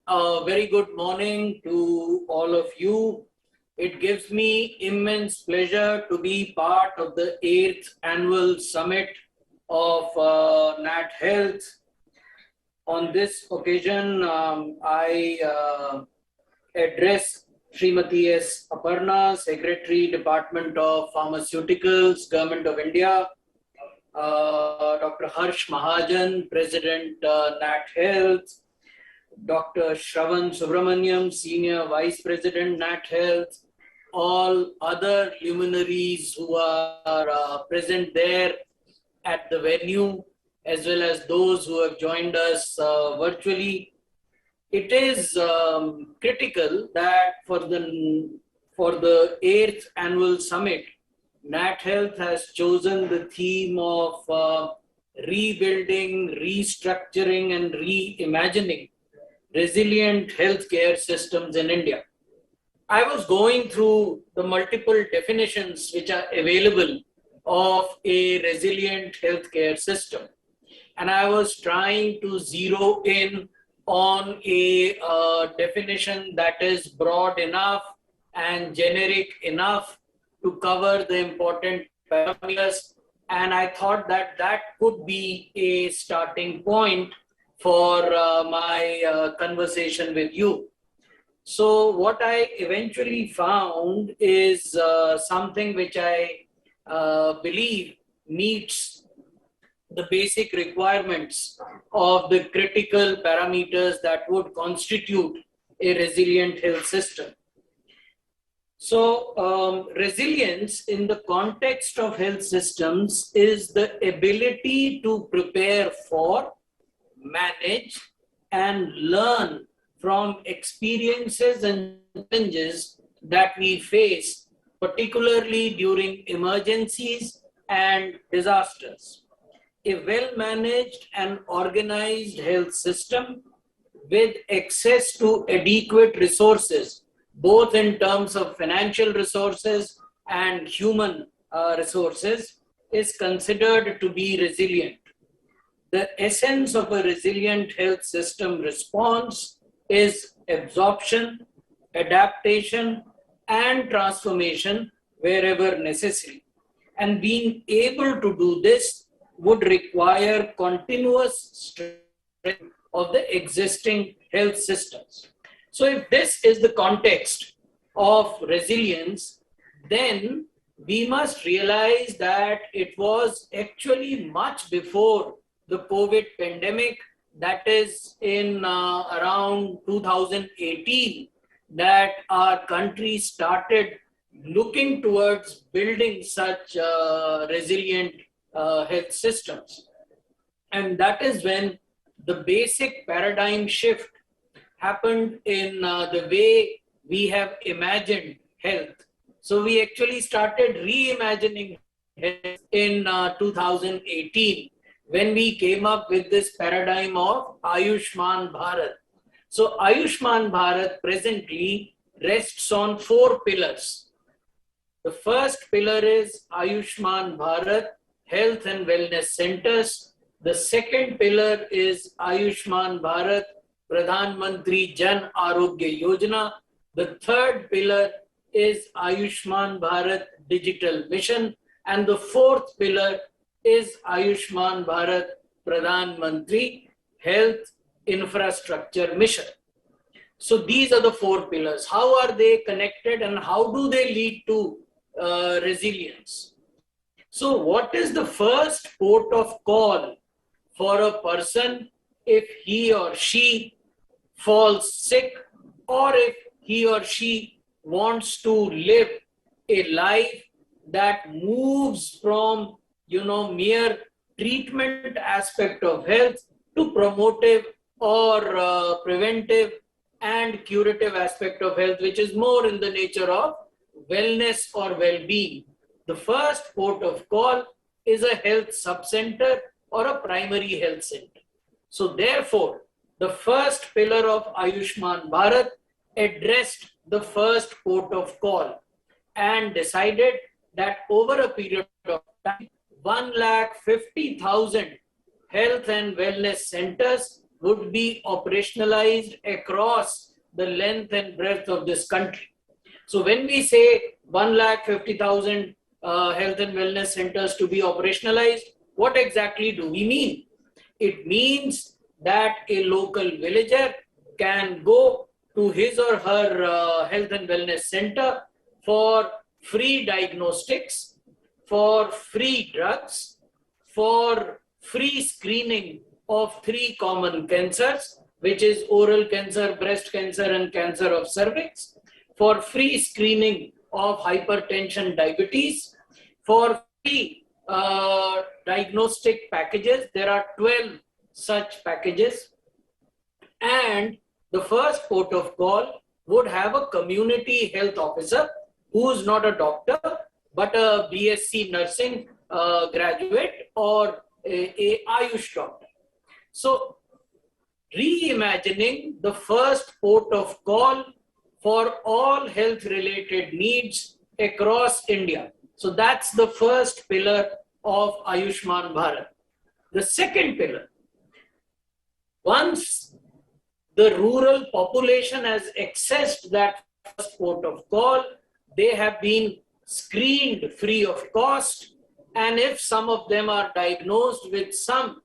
a very good morning to all of you. It gives me immense pleasure to be part of the 8th annual summit of NATHEALTH. On this occasion, I address Srimati S. Aparna, Secretary, Department of Pharmaceuticals, Government of India, Dr. Harsh Mahajan, President, NATHEALTH, Dr. Shravan Subramaniam, Senior Vice President, NATHEALTH, all other luminaries who are present there at the venue, as well as those who have joined us virtually. It is critical that for the 8th annual summit, NATHEALTH has chosen the theme of rebuilding, restructuring, and reimagining resilient healthcare systems in India. I was going through the multiple definitions which are available of a resilient healthcare system, and I was trying to zero in on a definition that is broad enough and generic enough to cover the important parameters, and I thought that that could be a starting point for my conversation with you. So what I eventually found is something which I believe meets the basic requirements of the critical parameters that would constitute a resilient health system. So resilience in the context of health systems is the ability to prepare for, manage, and learn from experiences and challenges that we face, particularly during emergencies and disasters. A well-managed and organized health system with access to adequate resources, both in terms of financial resources and human resources, is considered to be resilient. The essence of a resilient health system response is absorption, adaptation, and transformation wherever necessary. And being able to do this would require continuous strength of the existing health systems. So if this is the context of resilience, then we must realize that it was actually much before the COVID pandemic, that is in around 2018, that our country started looking towards building such resilient health systems. And that is when the basic paradigm shift happened in the way we have imagined health. So we actually started reimagining health in 2018 when we came up with this paradigm of Ayushman Bharat. So Ayushman Bharat presently rests on 4 pillars. The first pillar is Ayushman Bharat Health and Wellness Centers. The second pillar is Ayushman Bharat Pradhan Mantri Jan Arogya Yojana. The third pillar is Ayushman Bharat Digital Mission. And the fourth pillar is Ayushman Bharat Pradhan Mantri Health Infrastructure Mission. So these are the 4 pillars. How are they connected and how do they lead to resilience? So what is the first port of call for a person if he or she falls sick, or if he or she wants to live a life that moves from mere treatment aspect of health to promotive or preventive and curative aspect of health, which is more in the nature of wellness or well-being? The first port of call is a health subcenter or a primary health center. So therefore, the first pillar of Ayushman Bharat addressed the first port of call and decided that over a period of time, 150,000 health and wellness centers would be operationalized across the length and breadth of this country. So when we say 1,50,000 health and wellness centers to be operationalized, what exactly do we mean? It means that a local villager can go to his or her health and wellness center for free diagnostics, for free drugs, for free screening of 3 common cancers, which is oral cancer, breast cancer, and cancer of cervix, for free screening of hypertension, diabetes, for free diagnostic packages. There are 12 such packages. And the first port of call would have a community health officer who is not a doctor, but a BSc nursing graduate or a Ayush doctor. So reimagining the first port of call for all health related needs across India. So that's the first pillar of Ayushman Bharat. The second pillar, once the rural population has accessed that first port of call, they have been screened free of cost, and if some of them are diagnosed with some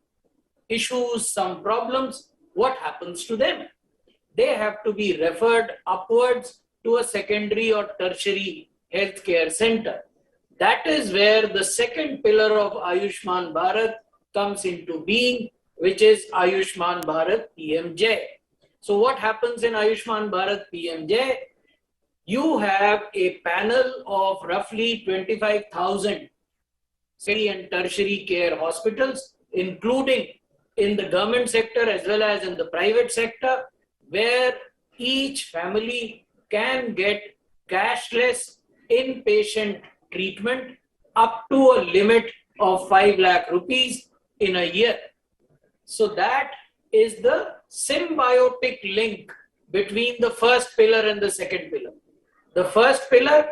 issues, some problems, what happens to them? They have to be referred upwards to a secondary or tertiary healthcare center. That is where the second pillar of Ayushman Bharat comes into being, which is Ayushman Bharat PMJ. So what happens in Ayushman Bharat PMJ? You have a panel of roughly 25,000 secondary and tertiary care hospitals, including in the government sector as well as in the private sector, where each family can get cashless inpatient treatment up to a limit of 5 lakh rupees in a year. So that is the symbiotic link between the first pillar and the second pillar. The first pillar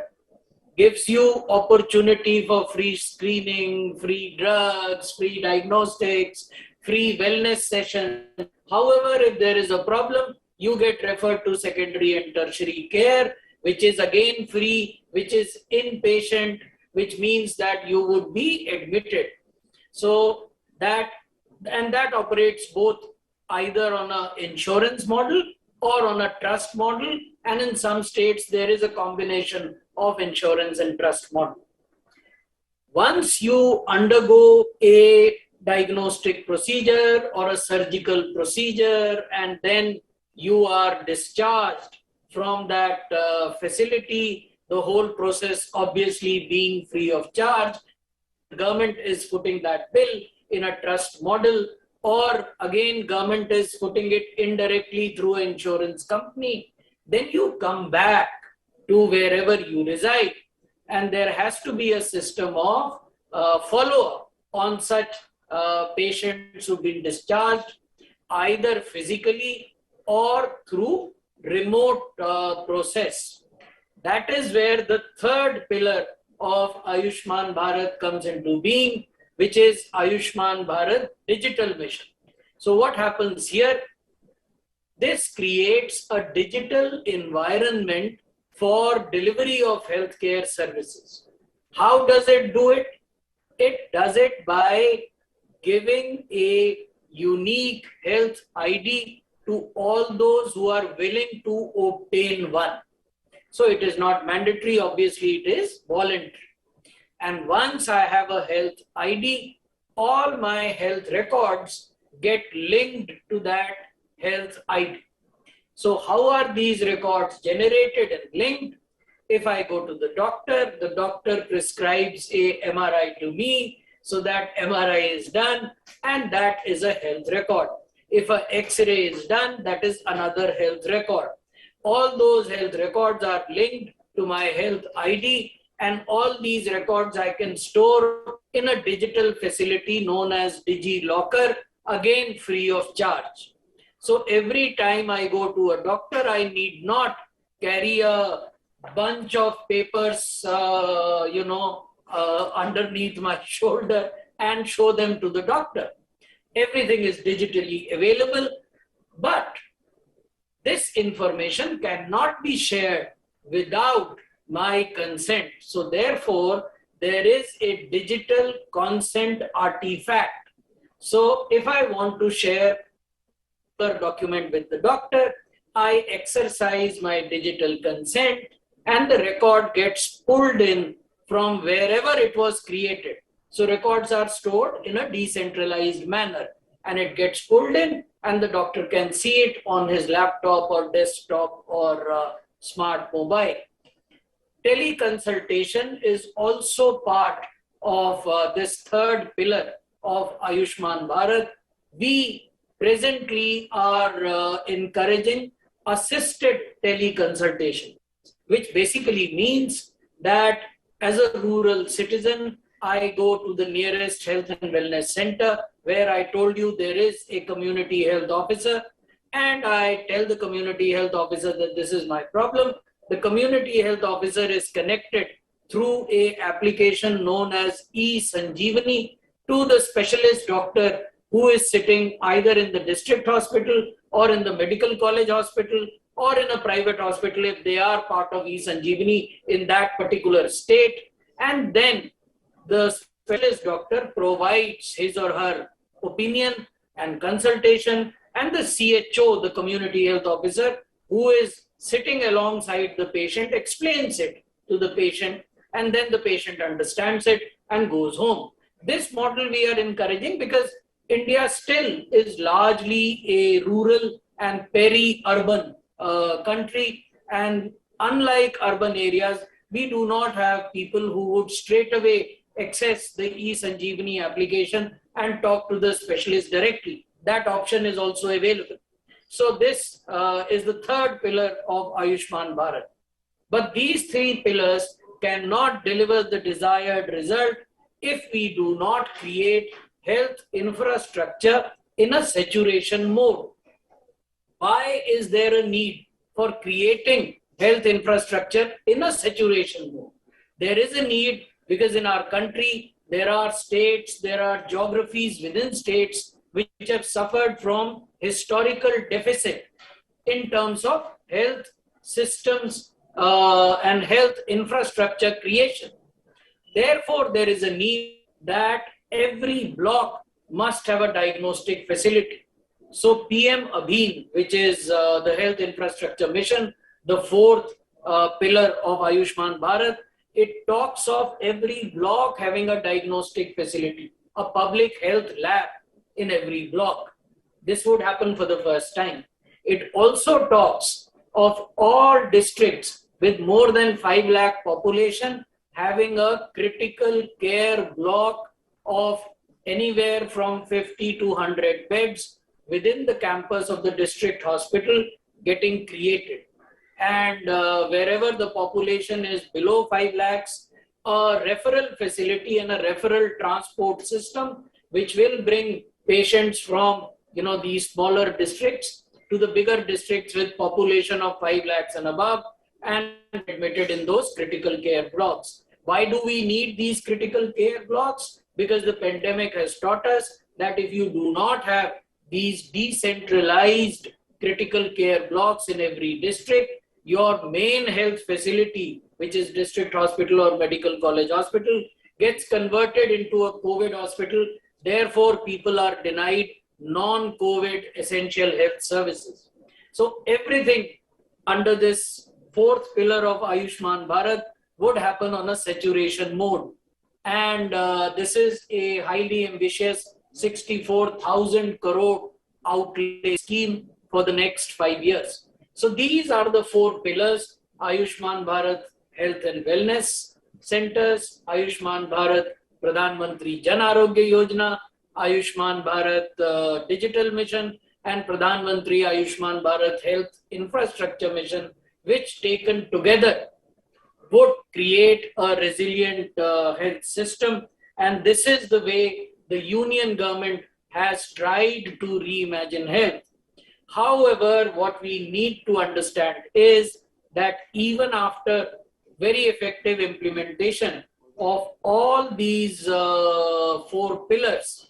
gives you opportunity for free screening, free drugs, free diagnostics, free wellness sessions. However, if there is a problem, you get referred to secondary and tertiary care, which is again free, which is inpatient, which means that you would be admitted. So that operates both either on an insurance model or on a trust model, and in some states there is a combination of insurance and trust model. Once you undergo a diagnostic procedure or a surgical procedure and then you are discharged from that facility, the whole process obviously being free of charge, the government is putting that bill in a trust model, or again government is putting it indirectly through an insurance company. Then you come back to wherever you reside, and there has to be a system of follow-up on such patients who've been discharged, either physically or through remote process. That is where the third pillar of Ayushman Bharat comes into being, which is Ayushman Bharat Digital Mission. So what happens here? This creates a digital environment for delivery of healthcare services. How does it do it? It does it by giving a unique health ID to all those who are willing to obtain one. So it is not mandatory, obviously it is voluntary. And once I have a health ID, all my health records get linked to that health ID. So how are these records generated and linked? If I go to the doctor prescribes a MRI to me, so that MRI is done, and that is a health record. If an X-ray is done, that is another health record. All those health records are linked to my health ID, and all these records I can store in a digital facility known as DigiLocker, again free of charge. So every time I go to a doctor, I need not carry a bunch of papers, underneath my shoulder and show them to the doctor. Everything is digitally available. But this information cannot be shared without my consent. So therefore, there is a digital consent artifact. So if I want to share a document with the doctor, I exercise my digital consent and the record gets pulled in from wherever it was created. So records are stored in a decentralized manner and it gets pulled in and the doctor can see it on his laptop or desktop or smart mobile. Tele Consultation is also part of this third pillar of Ayushman Bharat. We presently are encouraging assisted teleconsultation, which basically means that as a rural citizen, I go to the nearest health and wellness center where I told you there is a community health officer, and I tell the community health officer that this is my problem. The community health officer is connected through a application known as e-Sanjeevani to the specialist doctor who is sitting either in the district hospital or in the medical college hospital or in a private hospital if they are part of e-Sanjeevani in that particular state. And then the specialist doctor provides his or her opinion and consultation, and the CHO, the community health officer, who is sitting alongside the patient, explains it to the patient, and then the patient understands it and goes home. This model we are encouraging because India still is largely a rural and peri-urban country, and unlike urban areas, we do not have people who would straight away access the e-Sanjeevani application and talk to the specialist directly. That option is also available. So this is the third pillar of Ayushman Bharat. But these three pillars cannot deliver the desired result if we do not create health infrastructure in a saturation mode. Why is there a need for creating health infrastructure in a saturation mode? There is a need because in our country, there are states, there are geographies within states which have suffered from historical deficit in terms of health systems and health infrastructure creation. Therefore, there is a need that every block must have a diagnostic facility. So PM Abhin, which is the health infrastructure mission, the fourth pillar of Ayushman Bharat, it talks of every block having a diagnostic facility, a public health lab in every block. This would happen for the first time. It also talks of all districts with more than 5 lakh population having a critical care block of anywhere from 50 to 100 beds within the campus of the district hospital getting created. And wherever the population is below 5 lakhs, a referral facility and a referral transport system which will bring patients from these smaller districts to the bigger districts with population of 5 lakhs and above and admitted in those critical care blocks. Why do we need these critical care blocks? Because the pandemic has taught us that if you do not have these decentralized critical care blocks in every district, your main health facility, which is district hospital or medical college hospital, gets converted into a COVID hospital. Therefore, people are denied non-COVID essential health services. So everything under this fourth pillar of Ayushman Bharat would happen on a saturation mode. And this is a highly ambitious 64,000 crore outlay scheme for the next 5 years. So these are the four pillars: Ayushman Bharat Health and Wellness Centers, Ayushman Bharat Pradhan Mantri Jan Arogya Yojana, Ayushman Bharat Digital Mission, and Pradhan Mantri Ayushman Bharat Health Infrastructure Mission, which taken together would create a resilient health system. And this is the way the union government has tried to reimagine health. However, what we need to understand is that even after very effective implementation of all these four pillars,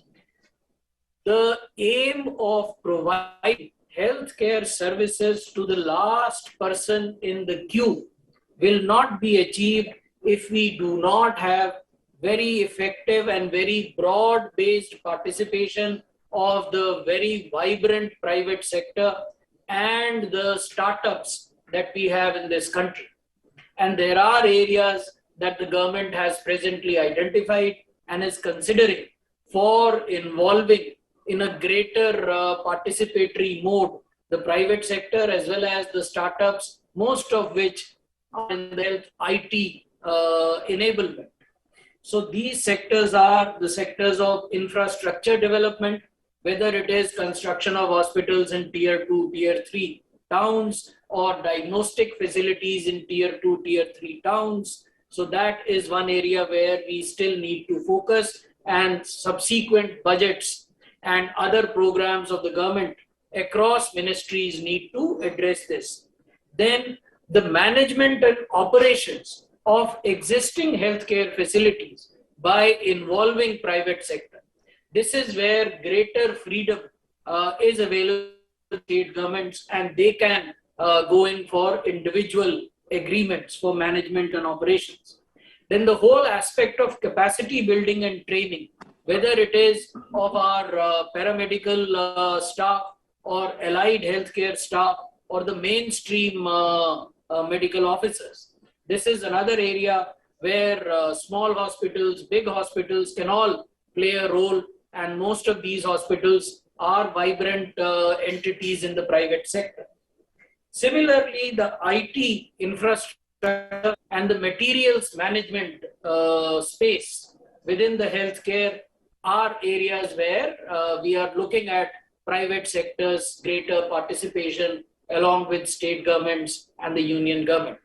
the aim of providing healthcare services to the last person in the queue will not be achieved if we do not have very effective and very broad-based participation of the very vibrant private sector and the startups that we have in this country. And there are areas that the government has presently identified and is considering for involving in a greater participatory mode the private sector as well as the startups, most of which are in the health IT enablement. So these sectors are the sectors of infrastructure development, whether it is construction of hospitals in tier 2, tier 3 towns, or diagnostic facilities in tier 2, tier 3 towns. So that is one area where we still need to focus, and subsequent budgets and other programs of the government across ministries need to address this. Then the management and operations of existing healthcare facilities by involving private sector. This is where greater freedom is available to state governments, and they can go in for individual agreements for management and operations. Then the whole aspect of capacity building and training, whether it is of our paramedical staff or allied healthcare staff or the mainstream medical officers. This is another area where small hospitals, big hospitals can all play a role, and most of these hospitals are vibrant entities in the private sector. Similarly, the IT infrastructure and the materials management space within the healthcare are areas where we are looking at private sector's greater participation along with state governments and the union government.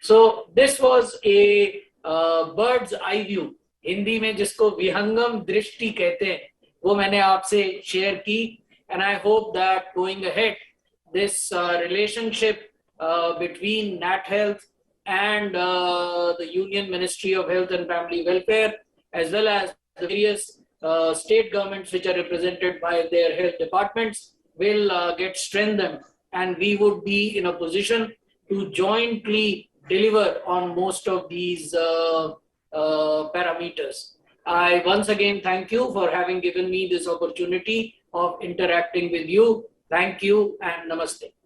So this was a bird's eye view. Hindi में जिसको विहंगम दृष्टि कहते हैं वो मैंने आपसे share की, and I hope that going ahead this relationship between NATHEALTH and the Union Ministry of Health and Family Welfare, as well as the various state governments which are represented by their health departments, will get strengthened, and we would be in a position to jointly deliver on most of these parameters. I once again thank you for having given me this opportunity of interacting with you. Thank you and namaste.